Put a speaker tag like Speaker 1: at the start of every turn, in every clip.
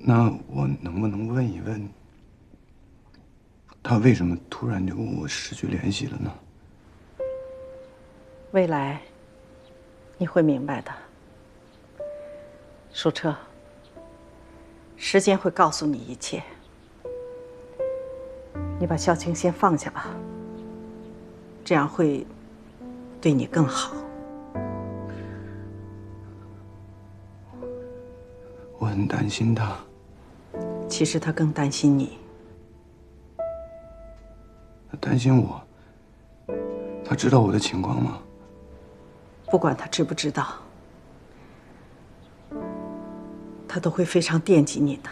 Speaker 1: 那我能不能问一问，他为什么突然就跟我失去联系了呢？
Speaker 2: 未来，你会明白的。舒澈，时间会告诉你一切。你把孝清先放下吧，这样会对你更好。
Speaker 1: 我很担心他。
Speaker 2: 其实他更担心你。
Speaker 1: 他担心我。他知道我的情况吗？
Speaker 2: 不管他知不知道，他都会非常惦记你的。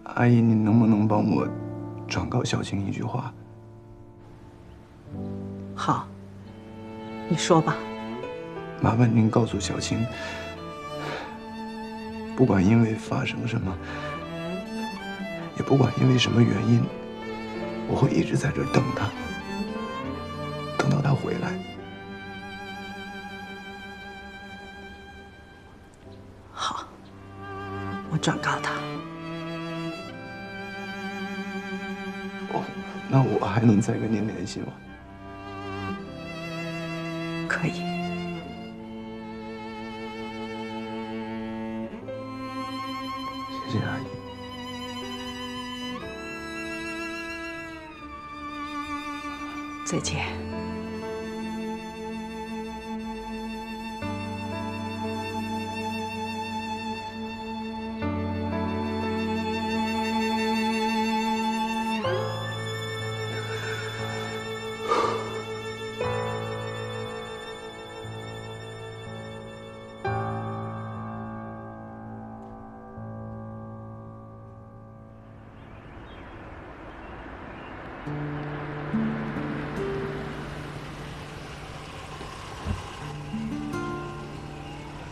Speaker 1: 阿姨，你能不能帮我转告小青一句话？
Speaker 2: 好，你说吧。
Speaker 1: 麻烦您告诉小青，不管因为发生什么，也不管因为什么原因，我会一直在这儿等他，等到他回来。
Speaker 2: 好，我转告他。
Speaker 1: 哦，那我还能再跟您联系吗？
Speaker 2: 可以。
Speaker 1: 谢谢阿姨。
Speaker 2: 再见。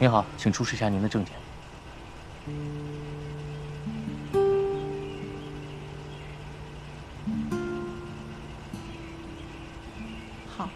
Speaker 3: 您好，请出示一下您的证件。
Speaker 2: 好。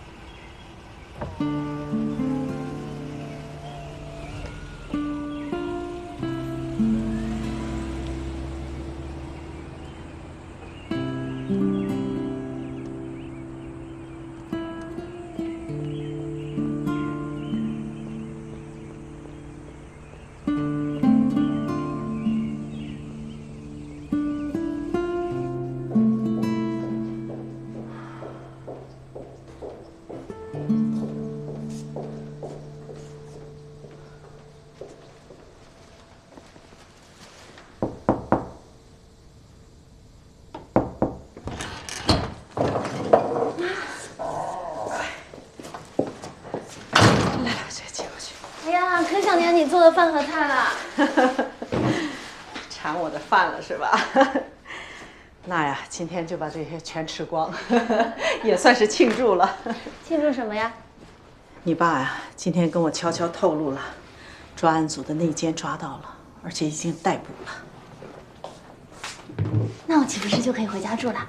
Speaker 4: 可想念你做的饭和菜了。
Speaker 2: 馋我的饭了是吧？那呀，今天就把这些全吃光，也算是庆祝了。
Speaker 4: 庆祝什么呀？
Speaker 2: 你爸呀，今天跟我悄悄透露了，专案组的内奸抓到了，而且已经逮捕了。
Speaker 4: 那我岂不是就可以回家住了？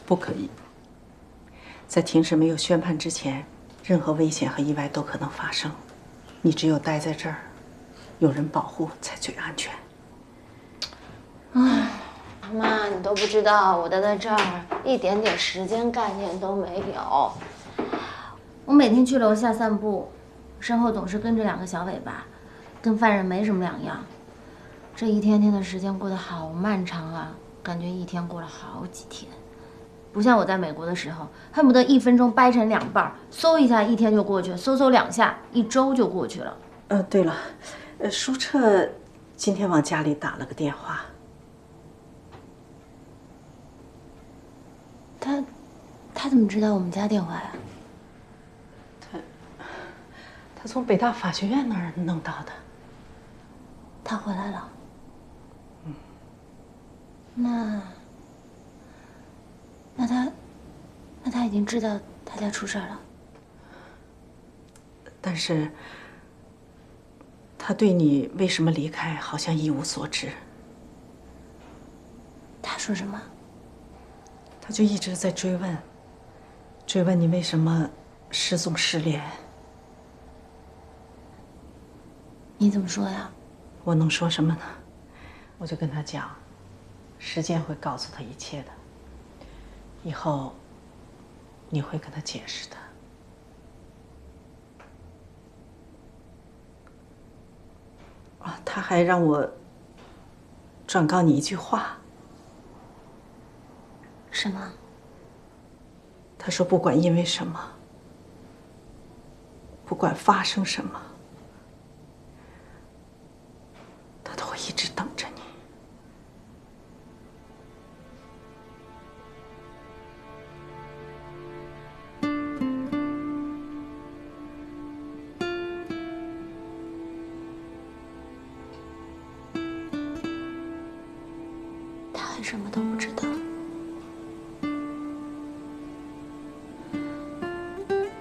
Speaker 2: 不可以。在庭审没有宣判之前，任何危险和意外都可能发生。你只有待在这儿，有人保护才最安全。
Speaker 4: 唉，妈，你都不知道，我待在这儿一点点时间概念都没有。我每天去楼下散步，身后总是跟着2个小尾巴，跟犯人没什么两样。这一天天的时间过得好漫长啊，感觉一天过了好几天。不像我在美国的时候，恨不得1分钟掰成2半，嗖一下1天就过去了，嗖2下1周就过去了。
Speaker 2: 对了，舒澈今天往家里打了个电话。
Speaker 4: 他怎么知道我们家电话呀？
Speaker 2: 他从北大法学院那儿弄到的。
Speaker 4: 他回来了。那他已经知道他家出事了。
Speaker 2: 但是他对你为什么离开好像一无所知。
Speaker 4: 他说什么？
Speaker 2: 他就一直在追问你为什么失踪失联。
Speaker 4: 你怎么说呀？
Speaker 2: 我能说什么呢？我就跟他讲，时间会告诉他一切的。以后你会跟他解释的。啊，他还让我转告你一句话。
Speaker 4: 什么？
Speaker 2: 他说不管因为什么，不管发生什么，他都会一直等着你。
Speaker 4: 他还什么都不知道。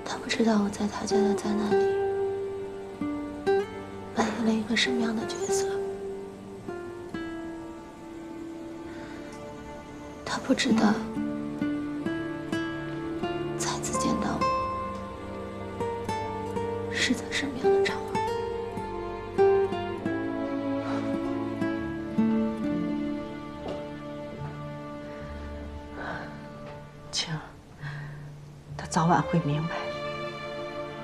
Speaker 4: 他不知道我在他家的灾难里扮演了一个什么样的角色。他不知道再次见到我是在什么样的场合。
Speaker 2: 晴，他早晚会明白，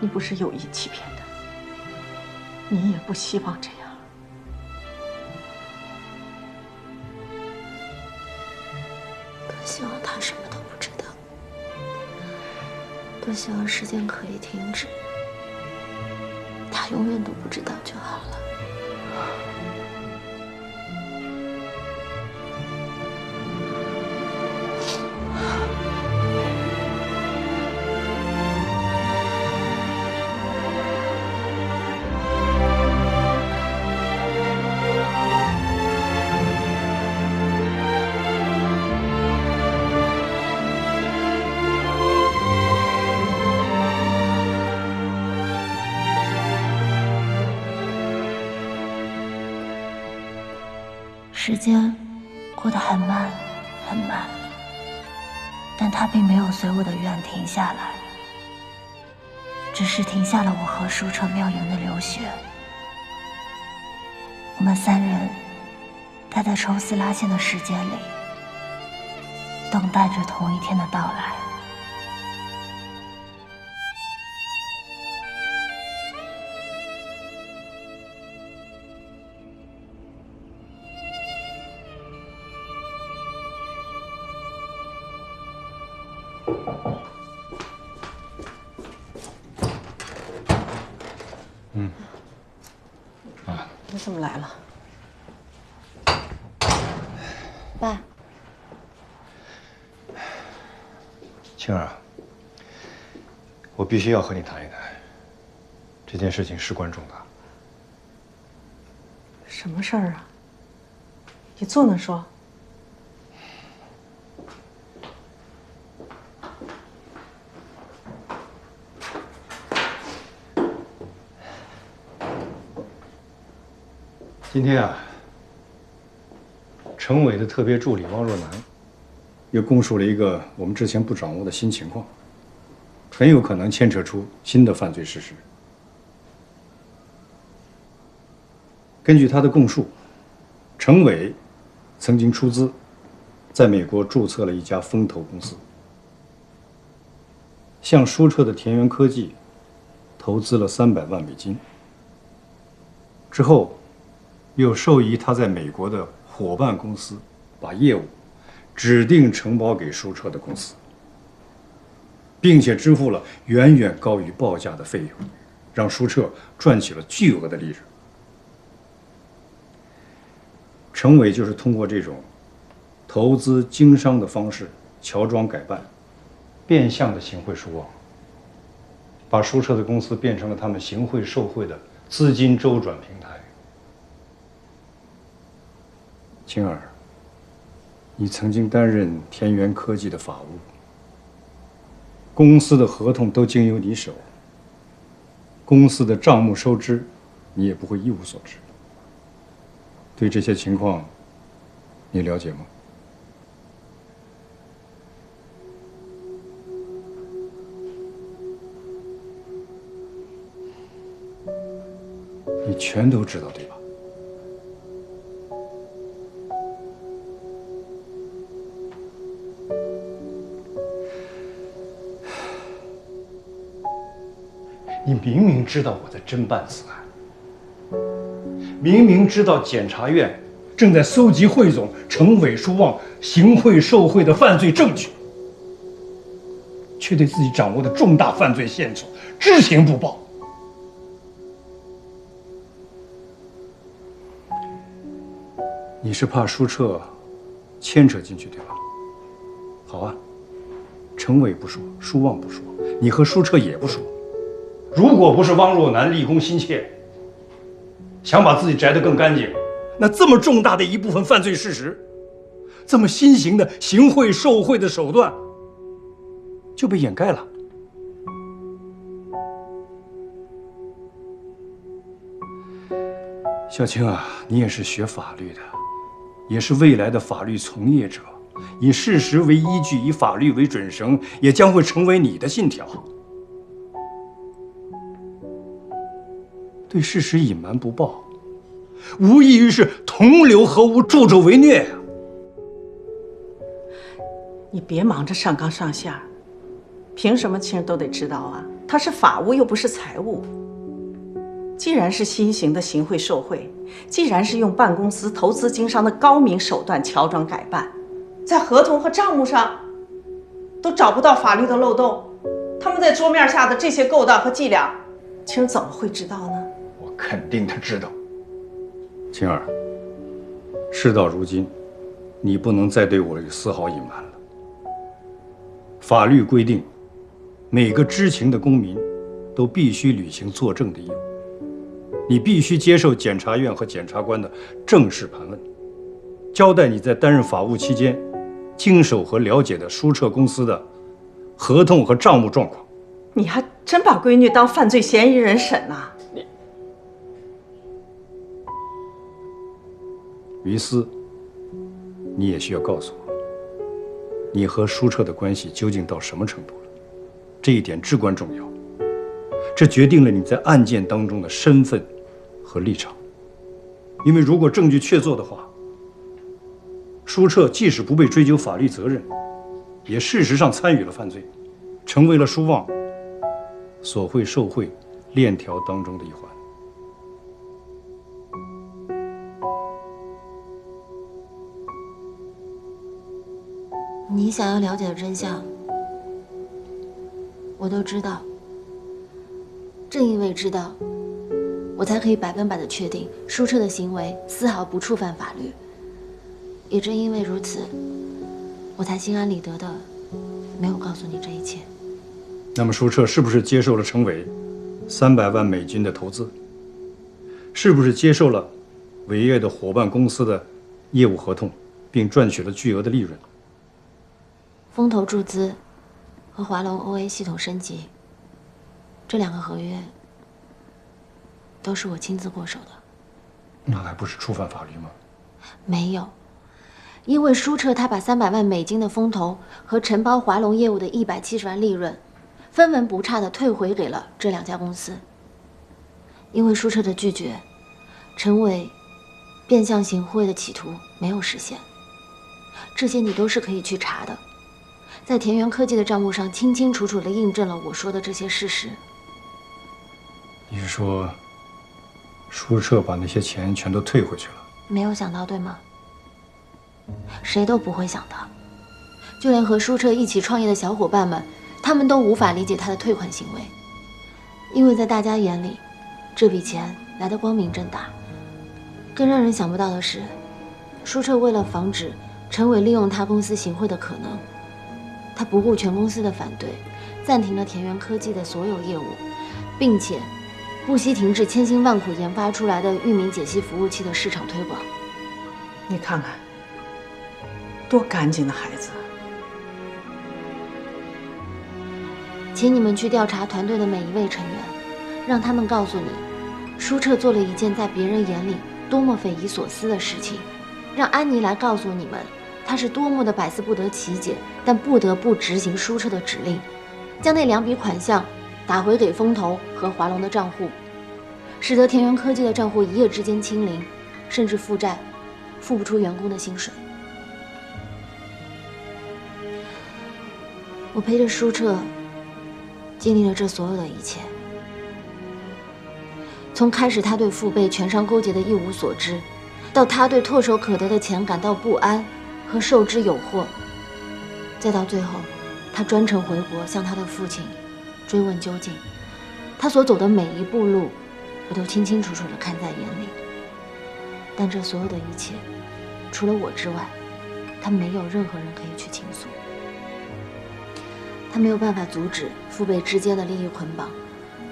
Speaker 2: 你不是有意欺骗的，你也不希望这样。
Speaker 4: 多希望他什么都不知道，多希望时间可以停止，他永远都不知道就好了。时间过得很慢，很慢，但它并没有随我的愿停下来，只是停下了我和舒澈妙莹的流血。我们三人待在抽丝拉线的时间里，等待着同一天的到来。
Speaker 2: 你怎么来了？
Speaker 4: 爸，
Speaker 5: 青儿，我必须要和你谈一谈，这件事情事关重大。
Speaker 2: 什么事儿啊？你坐那说。
Speaker 5: 今天啊，城委的特别助理汪若楠又供述了一个我们之前不掌握的新情况，很有可能牵扯出新的犯罪事实。根据他的供述，城委曾经出资在美国注册了一家风投公司，向舒澈的田园科技投资了300万美金，之后又授意他在美国的伙伴公司把业务指定承包给舒澈的公司，并且支付了远远高于报价的费用，让舒澈赚取了巨额的利润。城委就是通过这种投资经商的方式，乔装改扮，变相的行贿疏枉，把舒澈的公司变成了他们行贿受贿的资金周转平台。青儿，你曾经担任田园科技的法务，公司的合同都经由你手，公司的账目收支，你也不会一无所知。对这些情况，你了解吗？你全都知道，对吧？你明明知道我在侦办此案，明明知道检察院正在搜集汇总程伟、舒旺行贿受贿的犯罪证据，却对自己掌握的重大犯罪线索知情不报。你是怕舒澈牵扯进去，对吧？好啊，程伟不说，舒旺不说，你和舒澈也不说。如果不是汪若楠立功心切，想把自己摘得更干净，那这么重大的一部分犯罪事实，这么新型的行贿受贿的手段，就被掩盖了。小青啊，你也是学法律的，也是未来的法律从业者，以事实为依据，以法律为准绳，也将会成为你的信条。对事实隐瞒不报，无异于是同流合污、助纣为虐呀！
Speaker 2: 你别忙着上纲上线，凭什么亲人都得知道啊？它是法务又不是财务。既然是新型的行贿受贿，既然是用办公司投资经商的高明手段乔装改办，在合同和账目上都找不到法律的漏洞，他们在桌面下的这些勾当和伎俩，青儿怎么会知道呢？
Speaker 5: 我肯定他知道。青儿，事到如今，你不能再对我有丝毫隐瞒了。法律规定，每个知情的公民都必须履行作证的义务。你必须接受检察院和检察官的正式盘问，交代你在担任法务期间经手和了解的舒澈公司的合同和账目状况。
Speaker 2: 你还真把闺女当犯罪嫌疑人审呐？
Speaker 5: 于私，你也需要告诉我，你和舒澈的关系究竟到什么程度了？这一点至关重要，这决定了你在案件当中的身份和立场。因为如果证据确凿的话，舒澈即使不被追究法律责任，也事实上参与了犯罪，成为了舒旺索贿受贿链条当中的一环。
Speaker 4: 你想要了解的真相，我都知道。正因为知道，我才可以100%的确定舒澈的行为丝毫不触犯法律。也正因为如此，我才心安理得的没有告诉你这一切。
Speaker 5: 那么舒澈是不是接受了程伟300万美金的投资？是不是接受了伟业的伙伴公司的业务合同，并赚取了巨额的利润？
Speaker 4: 风投注资和华龙 OA 系统升级，这2个合约都是我亲自过手的。
Speaker 5: 那还不是触犯法律吗？
Speaker 4: 没有，因为舒澈他把300万美金的风投和承包华龙业务的170万利润，分文不差的退回给了这2家公司。因为舒澈的拒绝，陈伟变相行贿的企图没有实现。这些你都是可以去查的。在田园科技的账目上清清楚楚地印证了我说的这些事实。
Speaker 5: 你是说，舒澈把那些钱全都退回去了？
Speaker 4: 没有想到，对吗？谁都不会想到，就连和舒澈一起创业的小伙伴们，他们都无法理解他的退款行为，因为在大家眼里，这笔钱来得光明正大。更让人想不到的是，舒澈为了防止陈伟利用他公司行贿的可能，他不顾全公司的反对，暂停了田园科技的所有业务，并且不惜停止千辛万苦研发出来的域名解析服务器的市场推广。
Speaker 2: 你看看，多干净的孩子！
Speaker 4: 请你们去调查团队的每一位成员，让他们告诉你，舒澈做了一件在别人眼里多么匪夷所思的事情，让安妮来告诉你们，他是多么的百思不得其解，但不得不执行舒澈的指令，将那2笔款项打回给风投和华龙的账户。使得田园科技的账户一夜之间清零，甚至负债，付不出员工的薪水。我陪着舒澈经历了这所有的一切，从开始他对父辈权商勾结的一无所知，到他对唾手可得的钱感到不安和受之有祸，再到最后，他专程回国向他的父亲追问究竟。他所走的每一步路，我都清清楚楚地看在眼里。但这所有的一切，除了我之外，他没有任何人可以去倾诉。他没有办法阻止父辈之间的利益捆绑，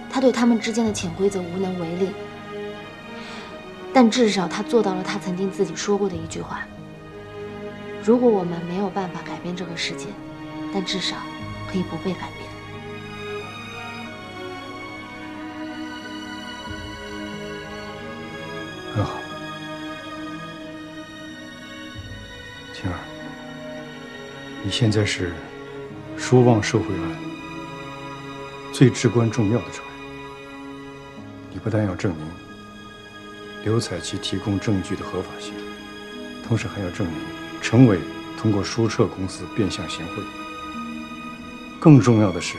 Speaker 4: 他对他们之间的潜规则无能为力。但至少他做到了他曾经自己说过的一句话：如果我们没有办法改变这个世界，但至少可以不被改变。
Speaker 5: 很好，晴儿，你现在是说忘受贿案最至关重要的证人。你不但要证明刘彩琪提供证据的合法性，同时还要证明程伟通过舒澈公司变相行贿。更重要的是，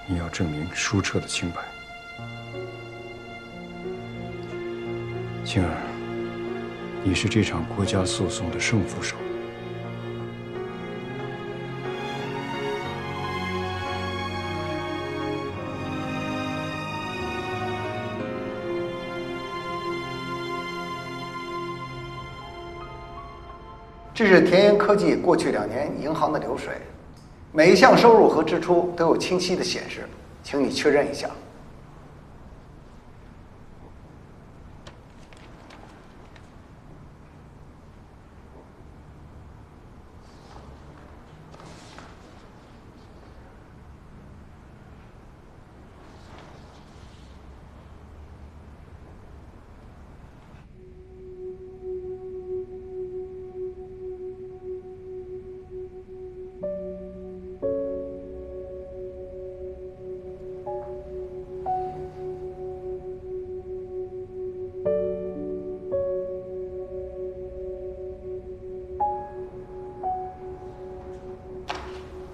Speaker 5: 你要证明舒澈的清白。晴儿，你是这场国家诉讼的胜负手。
Speaker 6: 这是田园科技过去2年银行的流水，每一项收入和支出都有清晰的显示，请你确认一下。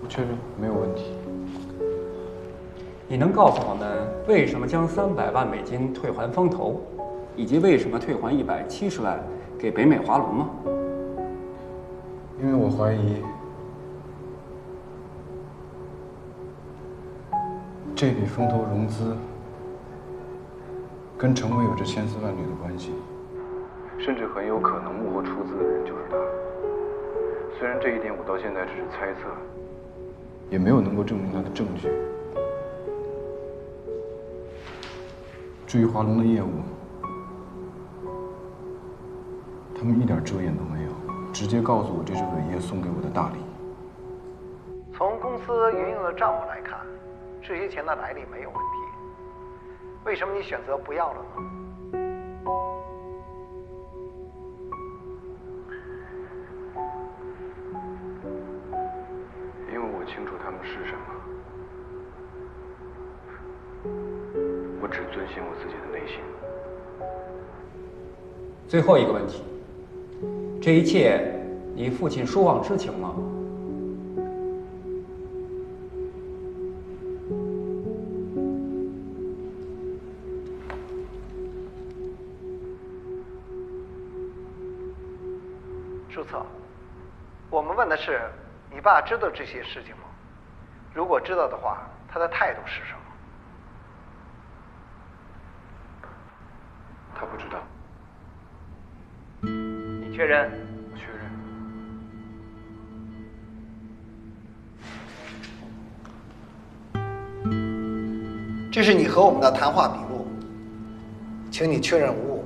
Speaker 1: 确认没有问题。
Speaker 7: 你能告诉我们为什么将300万美金退还风投，以及为什么退还170万给北美华龙吗？
Speaker 1: 因为我怀疑这笔风投融资跟程伟有着千丝万缕的关系，甚至很有可能幕后出资的人就是他。虽然这一点我到现在只是猜测，也没有能够证明他的证据。至于华龙的业务，他们一点遮掩都没有，直接告诉我这是伟业送给我的大礼。
Speaker 6: 从公司营运的账目来看，这些钱的来历没有问题。为什么你选择不要了呢？
Speaker 1: 因为我清楚他们是什么，我只遵循我自己的内心。
Speaker 7: 最后一个问题，这一切你父亲舒望知情吗？
Speaker 6: 舒策，我们问的是你爸知道这些事情吗？如果知道的话，他的态度是什么？
Speaker 1: 他不知道。
Speaker 6: 你确认？
Speaker 1: 我确认。
Speaker 6: 这是你和我们的谈话笔录，请你确认无误。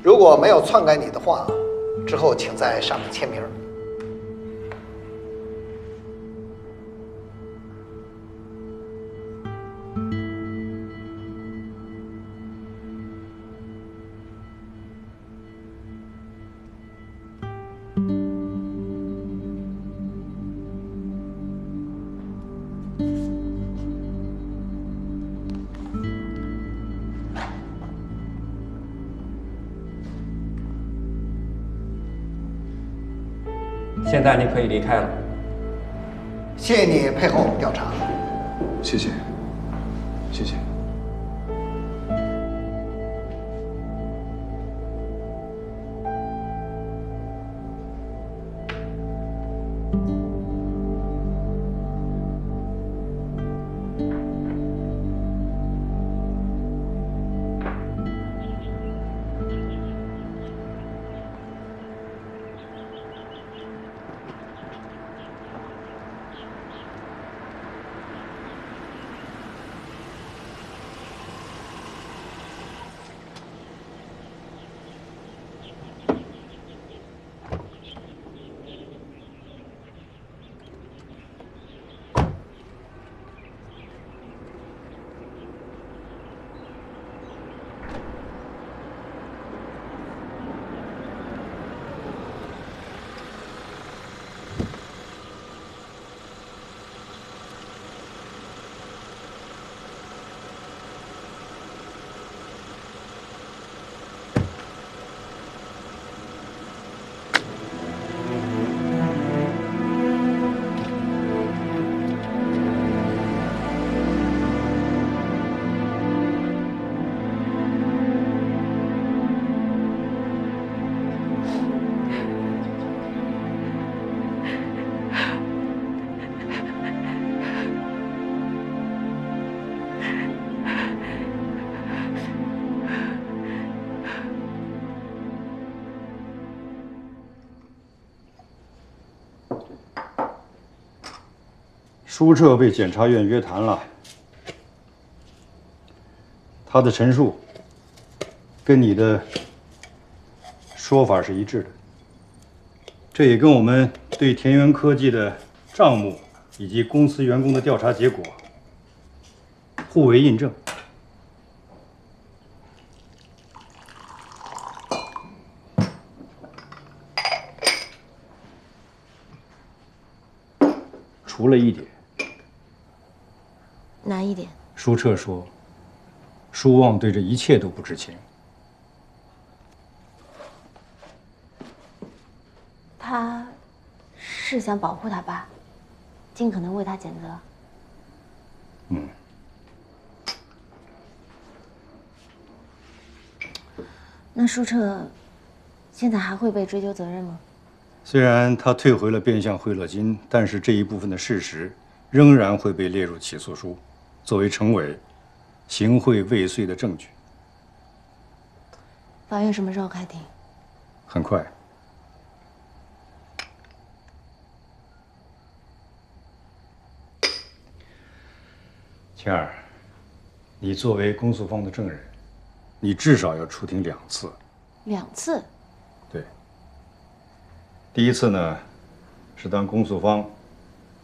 Speaker 6: 如果没有篡改你的话，之后请在上面签名。
Speaker 7: 现在你可以离开了。
Speaker 6: 谢谢你配合我们调查。
Speaker 1: 谢谢，谢谢。
Speaker 5: 舒澈被检察院约谈了，他的陈述跟你的说法是一致的，这也跟我们对田园科技的账目以及公司员工的调查结果互为印证。除了一点。
Speaker 4: 哪一点？
Speaker 5: 舒澈说，舒旺对这一切都不知情。
Speaker 4: 他是想保护他爸，尽可能为他减责。
Speaker 5: 嗯。
Speaker 4: 那舒澈现在还会被追究责任吗？
Speaker 5: 虽然他退回了变相贿赂金，但是这一部分的事实仍然会被列入起诉书，作为成为行贿未遂的证据。
Speaker 4: 法院什么时候开庭？
Speaker 5: 很快。晴儿，你作为公诉方的证人，你至少要出庭2次。
Speaker 4: 2次？
Speaker 5: 对。第一次呢，是当公诉方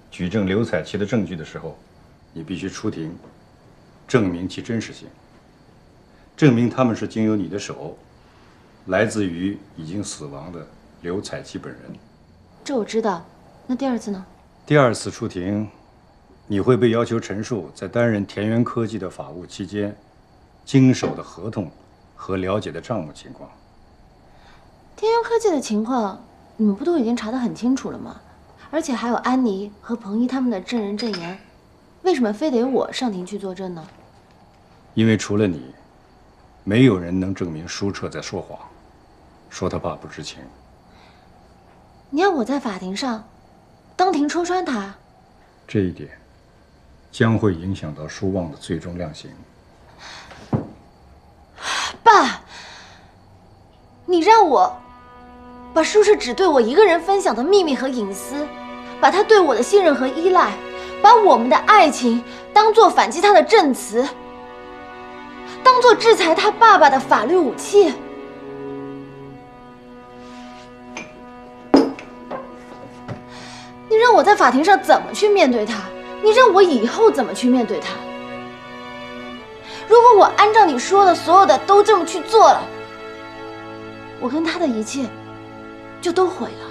Speaker 5: 举证刘彩琪的证据的时候，你必须出庭，证明其真实性，证明他们是经由你的手，来自于已经死亡的刘彩琪本人。
Speaker 4: 这我知道。那第2次呢？
Speaker 5: 第2次出庭，你会被要求陈述在担任田园科技的法务期间，经手的合同和了解的账目情况。
Speaker 4: 田园科技的情况，你们不都已经查得很清楚了吗？而且还有安妮和彭一他们的证人证言，为什么非得我上庭去作证呢？
Speaker 5: 因为除了你，没有人能证明舒澈在说谎，说他爸不知情。
Speaker 4: 你要我在法庭上当庭戳穿他？
Speaker 5: 这一点将会影响到舒旺的最终量刑。
Speaker 4: 爸，你让我把舒澈只对我一个人分享的秘密和隐私，把他对我的信任和依赖，把我们的爱情当作反击他的证词，当作制裁他爸爸的法律武器。你让我在法庭上怎么去面对他？你让我以后怎么去面对他？如果我按照你说的所有的都这么去做了，我跟他的一切就都毁了。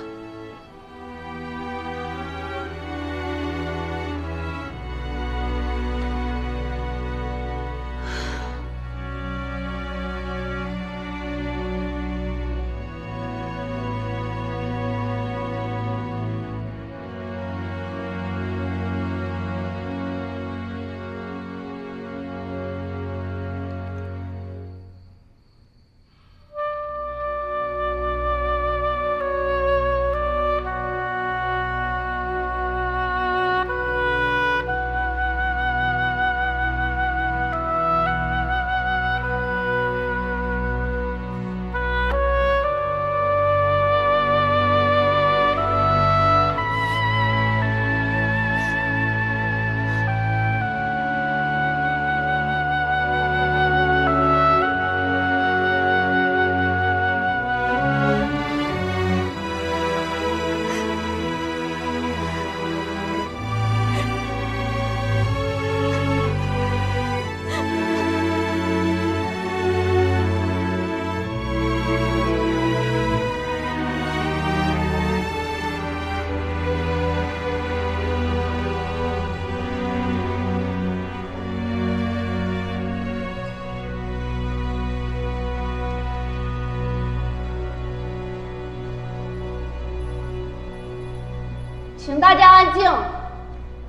Speaker 4: 请大家安静，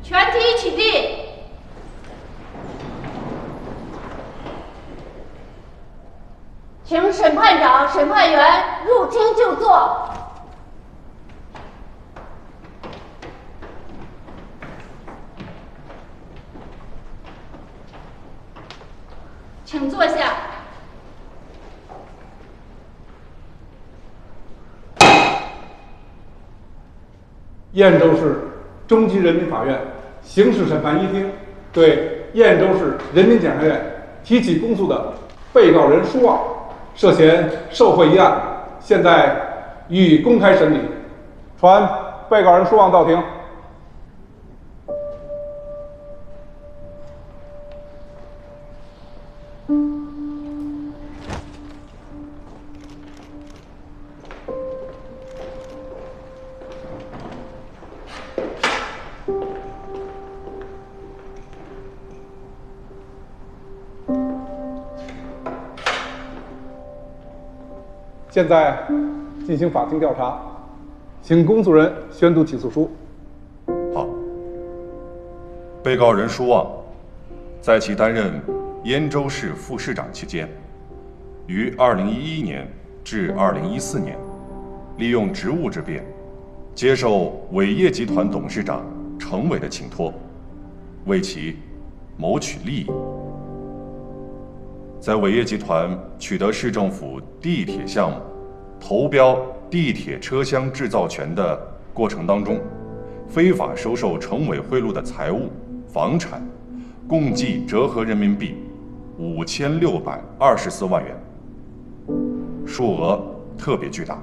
Speaker 4: 全体起立。请审判长、审判员入厅就座。请坐下。
Speaker 8: 燕州市中级人民法院刑事审判一厅对燕州市人民检察院提起公诉的被告人舒旺涉嫌受贿一案，现在予以公开审理。传被告人舒旺到庭。现在进行法庭调查，请公诉人宣读起诉书。
Speaker 9: 好。被告人舒旺，在其担任燕州市副市长期间，于2011年至2014年，利用职务之便，接受伟业集团董事长程伟的请托，为其谋取利益。在伟业集团取得市政府地铁项目投标地铁车厢制造权的过程当中，非法收受程伟贿赂的财物、房产，共计折合人民币5624万元，数额特别巨大。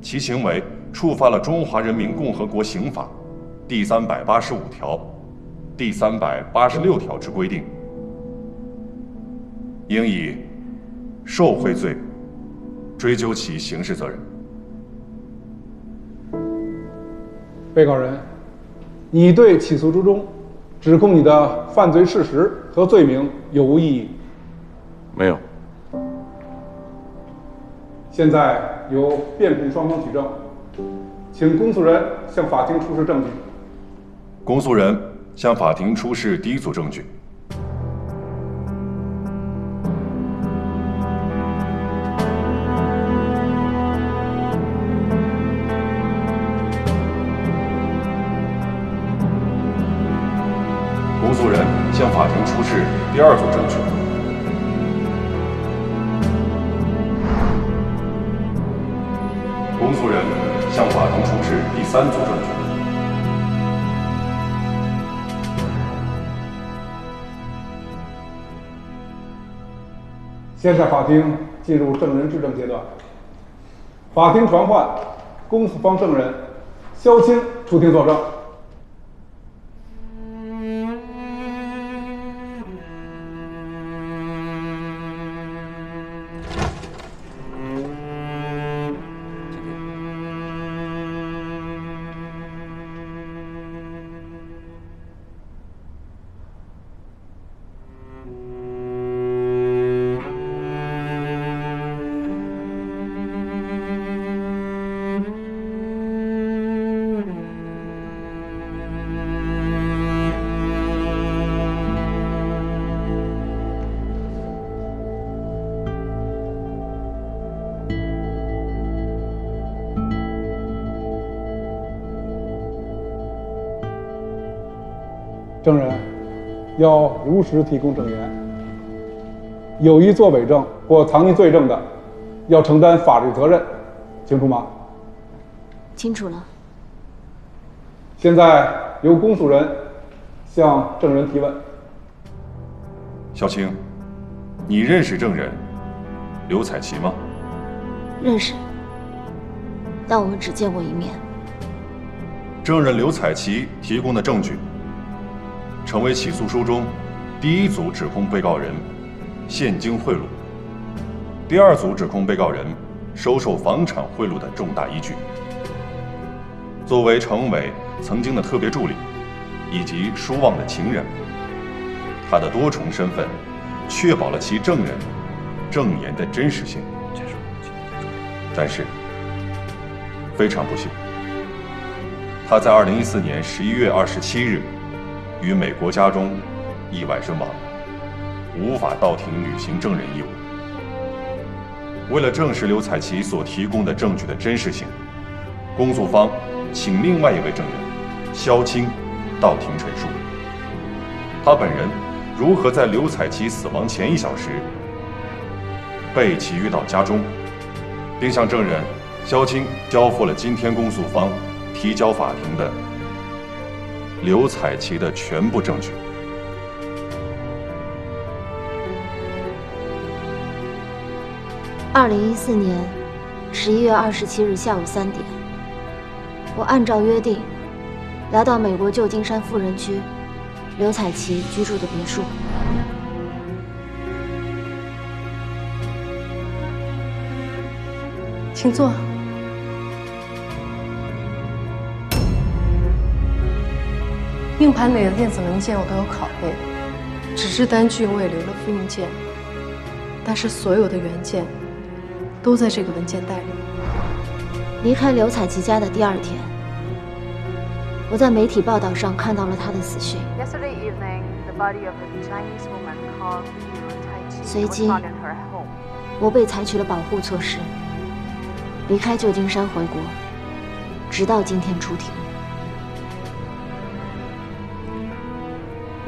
Speaker 9: 其行为触犯了《中华人民共和国刑法》第385条、第386条之规定，应以受贿罪追究其刑事责任。
Speaker 8: 被告人，你对起诉书中指控你的犯罪事实和罪名有无异议？
Speaker 9: 没有。
Speaker 8: 现在由辩控双方举证，请公诉人向法庭出示证据。
Speaker 9: 公诉人向法庭出示第一组证据。公诉人向法庭出示第二组证据。公诉人向法庭出示第三组证据。
Speaker 8: 现在法庭进入证人质证阶段，法庭传唤公诉方证人肖青出庭作证。证人要如实提供证言，有意作伪证或藏匿罪证的，要承担法律责任，清楚吗？
Speaker 4: 清楚了。
Speaker 8: 现在由公诉人向证人提问。
Speaker 9: 肖青，你认识证人刘彩琪吗？
Speaker 4: 认识，但我们只见过一面。
Speaker 9: 证人刘彩琪提供的证据，成为起诉书中第一组指控被告人现金贿赂，第二组指控被告人收受房产贿赂的重大依据。作为程伟曾经的特别助理，以及舒旺的情人，他的多重身份确保了其证人证言的真实性。但是，非常不幸，他在2014年11月27日于美国家中意外身亡，无法到庭履行证人义务。为了证实刘彩琪所提供的证据的真实性，公诉方请另外一位证人肖青到庭陈述，他本人如何在刘彩琪死亡前1小时被其约到家中，并向证人肖青交付了今天公诉方提交法庭的刘彩琪的全部证据。
Speaker 4: 2014年11月27日下午3点，我按照约定来到美国旧金山富人区刘彩琪居住的别墅。
Speaker 10: 请坐。硬盘里的电子文件我都有拷贝，纸质单据我也留了复印件，但是所有的原件都在这个文件袋里。
Speaker 4: 离开刘彩琪家的第2天，我在媒体报道上看到了她的死讯。随即，我被采取了保护措施，离开旧金山回国，直到今天出庭。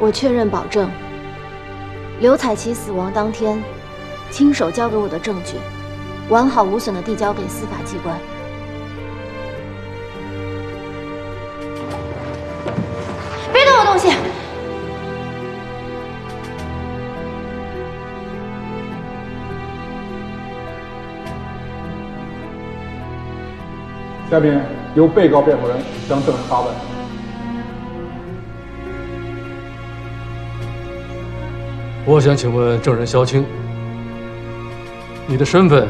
Speaker 4: 我确认保证，刘彩琪死亡当天亲手交给我的证据，完好无损地递交给司法机关。别动我东西！
Speaker 8: 下面由被告辩护人向证人发问。
Speaker 11: 我想请问证人肖青，你的身份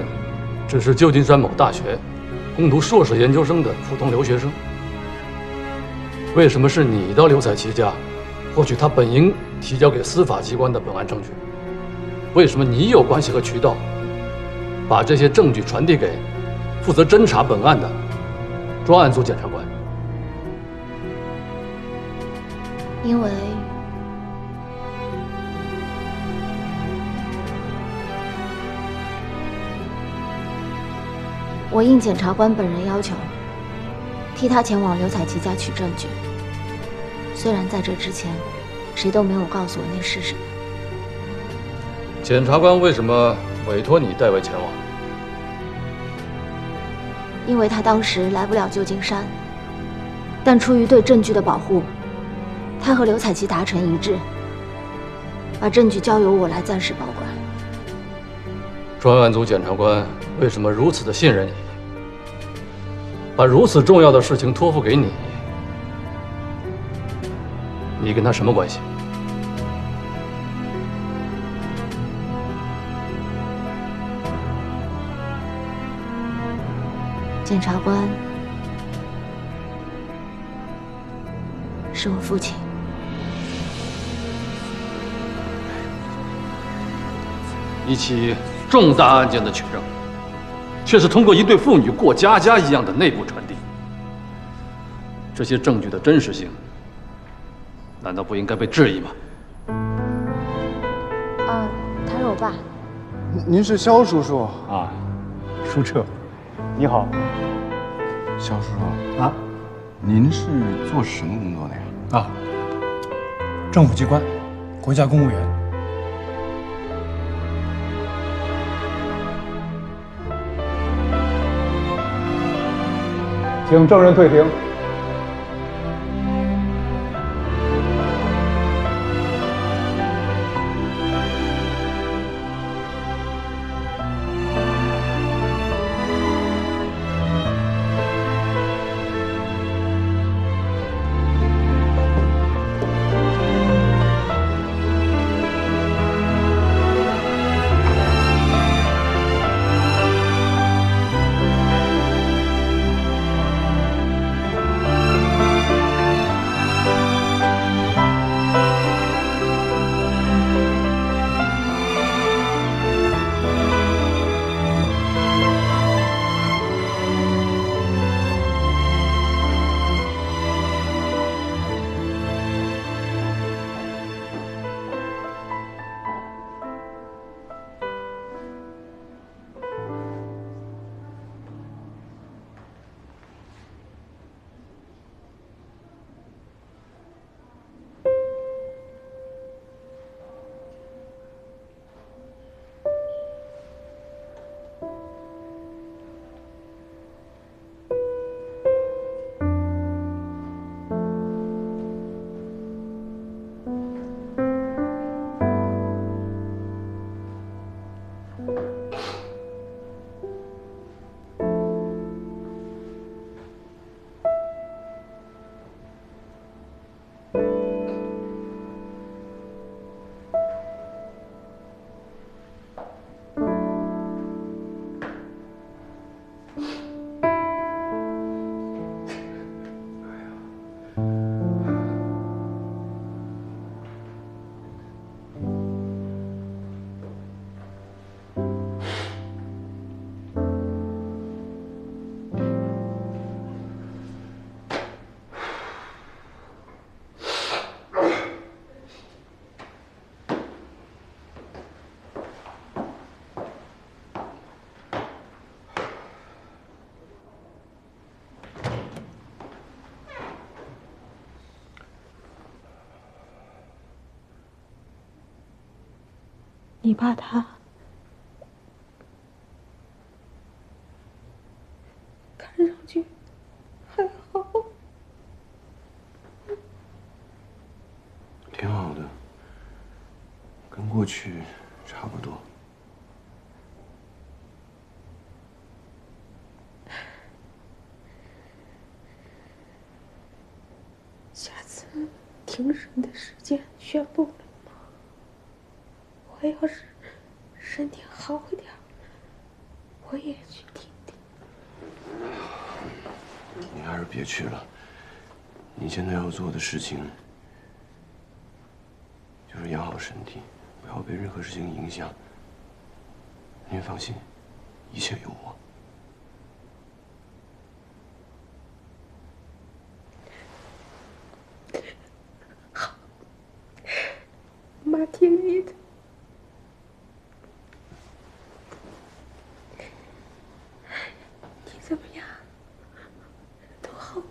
Speaker 11: 只是旧金山某大学攻读硕士研究生的普通留学生，为什么是你到刘彩琪家获取他本应提交给司法机关的本案证据？为什么你有关系和渠道把这些证据传递给负责侦查本案的专案组检察官？
Speaker 4: 因为我应检察官本人要求，替他前往刘彩琪家取证据。虽然在这之前，谁都没有告诉我那是什么。
Speaker 11: 检察官为什么委托你代为前往？
Speaker 4: 因为他当时来不了旧金山，但出于对证据的保护，他和刘彩琪达成一致，把证据交由我来暂时保管。
Speaker 11: 专案组检察官为什么如此的信任你，把如此重要的事情托付给你？你跟他什么关系？
Speaker 4: 检察官是我父亲。
Speaker 11: 一起重大案件的取证，却是通过一对父女过家家一样的内部传递。这些证据的真实性，难道不应该被质疑吗？
Speaker 4: 他是我爸。
Speaker 12: 您是肖叔叔
Speaker 5: 啊，舒澈，你好。
Speaker 1: 肖叔叔啊，您是做什么工作的呀？
Speaker 5: 啊，政府机关，国家公务员。
Speaker 8: 请证人退庭。
Speaker 13: 你爸他看上去还好，
Speaker 1: 挺好的，跟过去差不多。
Speaker 13: 下次庭审的时间宣布了吗？我要是身体好一点，我也去听听。
Speaker 1: 你还是别去了。你现在要做的事情就是养好身体，不要被任何事情影响。您放心，一切有我。
Speaker 13: 好，妈听你的。你怎么样？都好吗？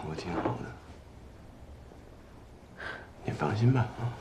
Speaker 1: 我挺好的，你放心吧啊。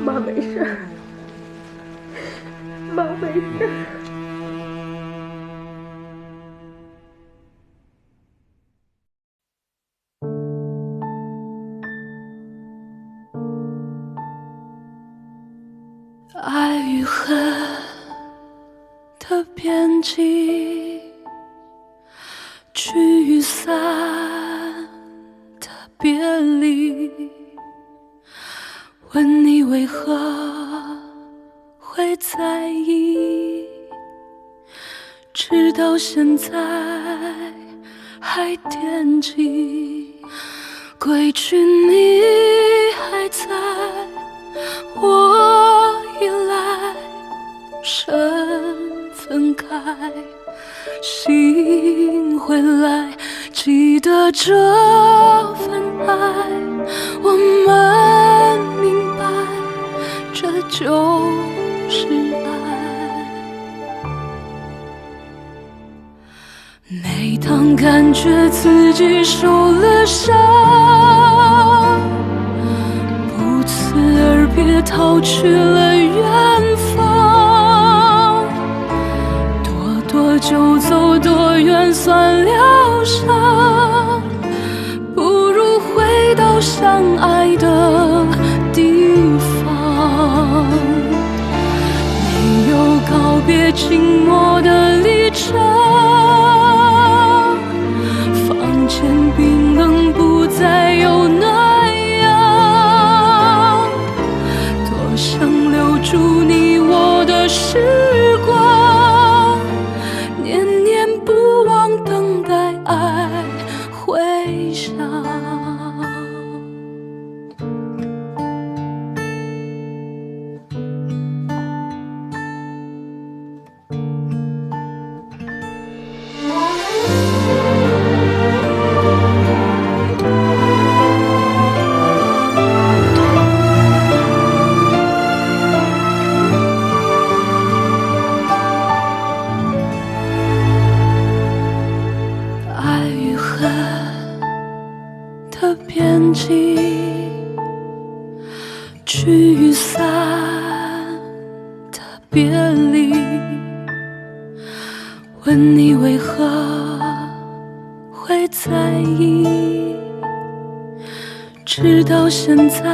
Speaker 13: 妈没事，妈没事。
Speaker 14: 爱与恨的边际，聚与散的别离，问你为何会在意，直到现在还惦记，归去你还在，我已来，身分开，心回来，记得这份爱，我们明白，这就是爱。每当感觉自己受了伤，不辞而别，逃去了远方，多多就走，多远算疗伤，不如回到相爱的地方，没有告别静默的离场，房间冰冷，不再有暖阳，多想留住你我的时光，念念不忘，等待爱回响。的边际，聚散的别离，问你为何会在意，直到现在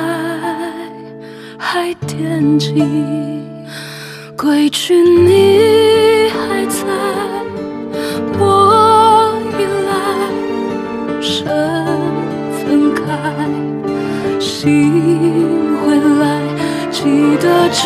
Speaker 14: 还惦记，归去你还在，我已来，身分开，心回来，记得这